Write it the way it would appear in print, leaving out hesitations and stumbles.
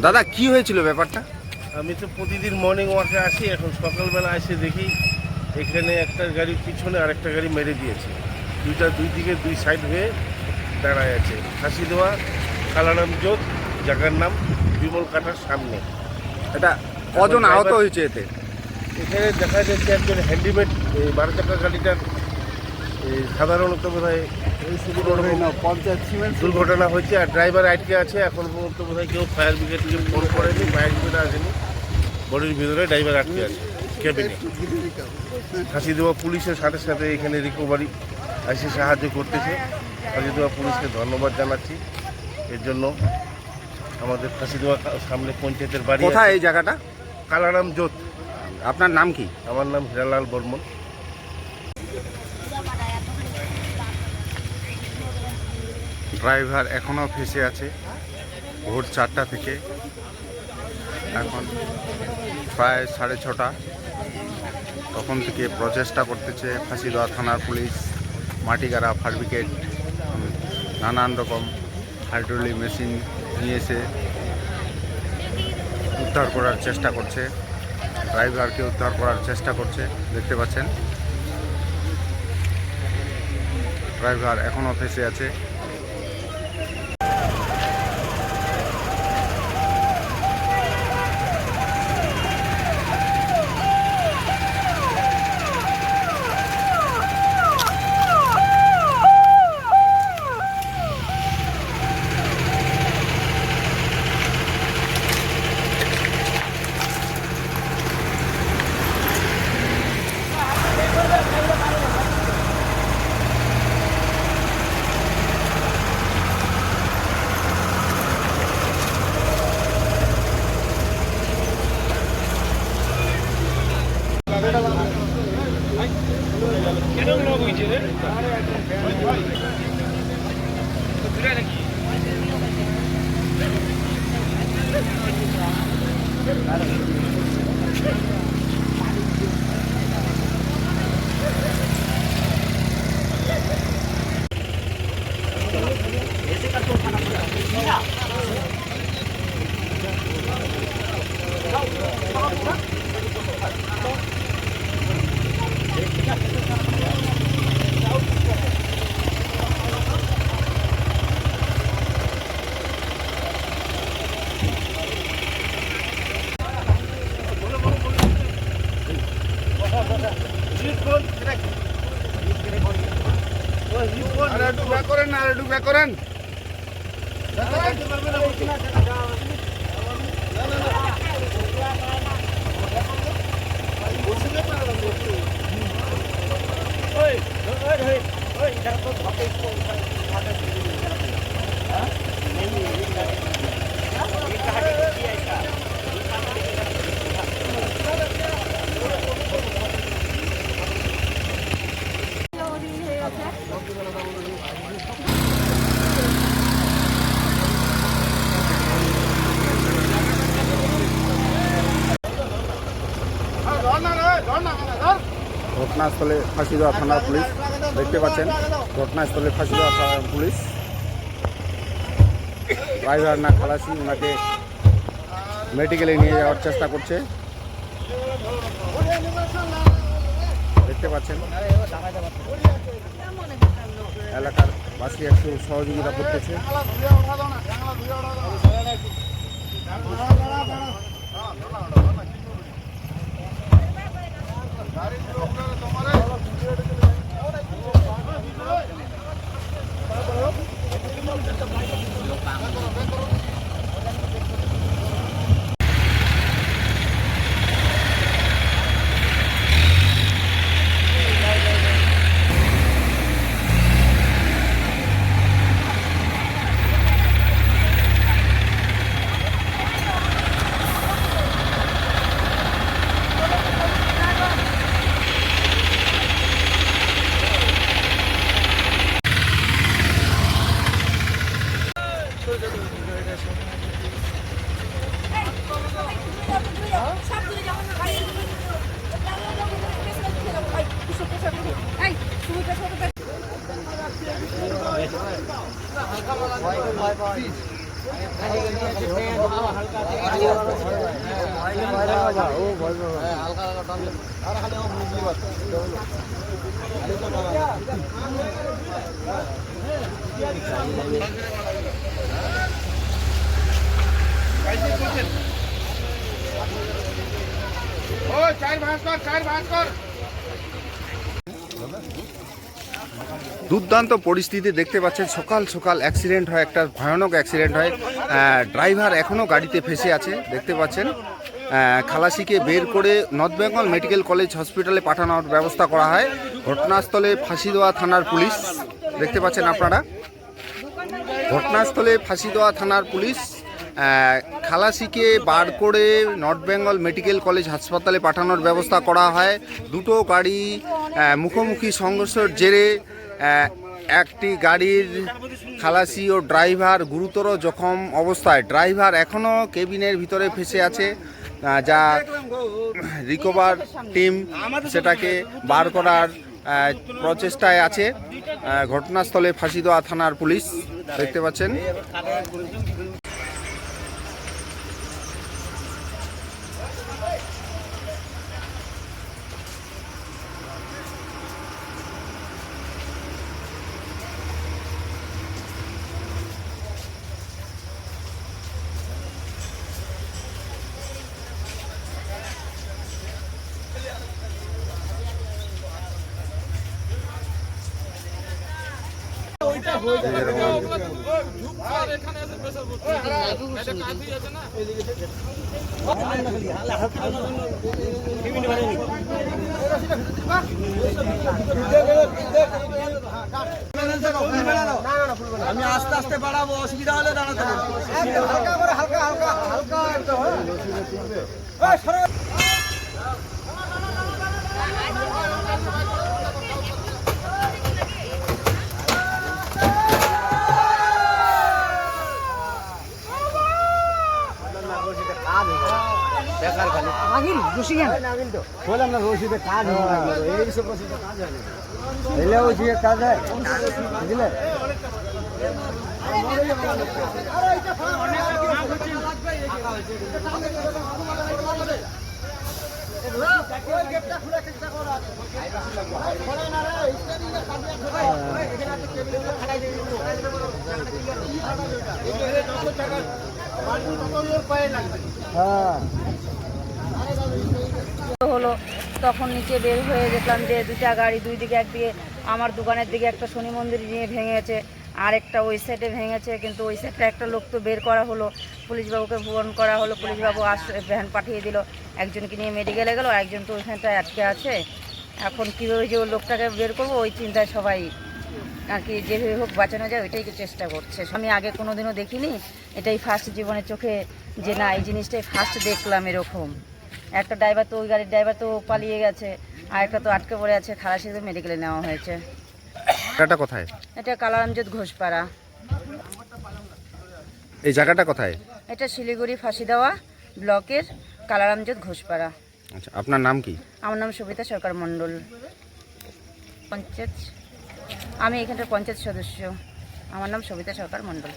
দাদা কি হয়েছিল ব্যাপারটা? আমি তো প্রতিদিন মর্নিং ওয়াকে আসি, এখন সকালবেলা এসে দেখি এখানে একটা গাড়ির পিছনে আরেকটা গাড়ি মেরে দিয়েছে। দুই দিকে দুই সাইড হয়ে দাঁড়ায় আছে। ফাঁসি দেওয়া কালারাম জোত, জায়গার নাম বিমল কাটার সামনে। এটা কজন আহত হয়েছে এতে? এখানে দেখা যাচ্ছে একজন হ্যান্ডিমেড, এই 12 চাকার গাড়িটার সাধারণত বোধ হয় দুর্ঘটনা হয়েছে, আর ড্রাইভার আটকে আছে। এখন পর্যন্ত বোধ হয় কেউ ফায়ার ব্রিগেডকে ফোন করেনি, ফায়ার ব্রিগেড আসেনি। বডির ভিতরে ড্রাইভার আটকে আছে কেবিনে। ফাঁসি দেওয়া পুলিশের সাথে সাথে এখানে রিকভারি এসে সাহায্য করতেছে। ফাঁসি দেওয়া পুলিশকে ধন্যবাদ জানাচ্ছি এর জন্য। আমাদের ফাঁসি দেওয়া সামনে পঞ্চায়েতের বাড়ি। কোথায় এই জায়গাটা? কালারাম জোত। আপনার নাম কি? আমার নাম হিরালাল বর্মন। ড্রাইভার এখনও ফেঁসে আছে ভোর 4টা থেকে, এখন প্রায় 6:30। তখন থেকে প্রচেষ্টা করতেছে ফাঁসিদোয়া থানার পুলিশ, মাটিগাড়া ফায়ার ব্রিগেড, নানান রকম হাইড্রোলিক মেশিন নিয়ে এসে উদ্ধার করার চেষ্টা করছে। ড্রাইভারকে উদ্ধার করার চেষ্টা করছে, দেখতে পাচ্ছেন ড্রাইভার এখনও ফেঁসে আছে। করেন ঘটনাস্থলে ফাঁসিদোয়া থানার পুলিশ, দেখতে পাচ্ছেন ঘটনাস্থলে ফাঁসিদোয়া থানার পুলিশ। ড্রাইভার না খালাসি, ওনাকে মেডিকেলে নিয়ে যাওয়ার চেষ্টা করছে, দেখতে পাচ্ছেন। এলাকার বাসী একটু সহযোগিতা করতেছে। দুর্দান্ত পরিস্থিতি দেখতে পাচ্ছেন, সকাল সকাল অ্যাক্সিডেন্ট হয়, একটা ভয়ানক অ্যাক্সিডেন্ট হয়। ড্রাইভার এখনও গাড়িতে ফেসে আছে দেখতে পাচ্ছেন। খালাসিকে বের করে নর্থ বেঙ্গল মেডিকেল কলেজ হসপিটালে পাঠানোর ব্যবস্থা করা হয়। ঘটনাস্থলে ফাঁসিদোয়া থানার পুলিশ দেখতে পাচ্ছেন আপনারা। ঘটনাস্থলে ফাঁসিদোয়া থানার পুলিশ খালাসিকে বার করে নর্থ বেঙ্গল মেডিকেল কলেজ হাসপাতালে পাঠানোর ব্যবস্থা করা হয়। দুটো গাড়ি মুখোমুখি সংঘর্ষের জেরে একটি গাড়ির খালাসি ও ড্রাইভার গুরুতর জখম অবস্থায়। ড্রাইভার এখনও কেবিনের ভিতরে ফেসে আছে, যা রিকভার টিম সেটাকে বার করার প্রচেষ্টায় আছে। ঘটনাস্থলে ফাঁসিদোয়া থানার পুলিশ দেখতে পাচ্ছেন। আমি আস্তে আস্তে বাড়াবো, অসুবিধা হলে দাঁড়াতে বললাম না রশিদে কাজ এইসব রশিদে কাজ হয় না, এলে রশিদে কাজ হয় বুঝলে। হ্যাঁ হলো তখন নিচে বের হয়ে দেখলাম যে দুটা গাড়ি দুই দিকে, একদিকে আমার দোকানের দিকে একটা শনি মন্দির নিয়ে ভেঙেছে, আর একটা ওই সাইডে ভেঙেছে। কিন্তু ওই সাইডটা একটা লোক তো বের করা হলো, পুলিশবাবুকে ফোন করা হলো, পুলিশবাবু ভ্যান পাঠিয়ে দিল, একজনকে নিয়ে মেডিকেলে গেল, একজন তো ওইখানটায় আটকে আছে। এখন কীভাবে যে ওই লোকটাকে বের করবো ওই চিন্তায় সবাই আর কি যেভাবে হোক বাঁচানো যায় ওইটাই চেষ্টা করছে। আমি আগে কোনোদিনও দেখিনি, এটাই ফার্স্ট জীবনের চোখে যে না এই জিনিসটাই ফার্স্ট দেখলাম এরকম। একটা ড্রাইভার তো ওই গাড়ির ড্রাইভার তো পালিয়ে গেছে, আর একটা তো আটকে পড়ে আছে, খালাসিকে মেডিকেলে নেওয়া হয়েছে। জায়গাটা কোথায়? এটা কালারামজোত ঘোষপাড়া। এই জায়গাটা কোথায়? এটা শিলিগুড়ি ফাঁসিদেওয়া ব্লকের কালারামজোত ঘোষপাড়া। আচ্ছা, আপনার নাম কি? আমার নাম সবিতা সরকার মণ্ডল। পঞ্চায়েত, আমি এখানকার পঞ্চায়েত সদস্য। আমার নাম সবিতা সরকার মণ্ডল।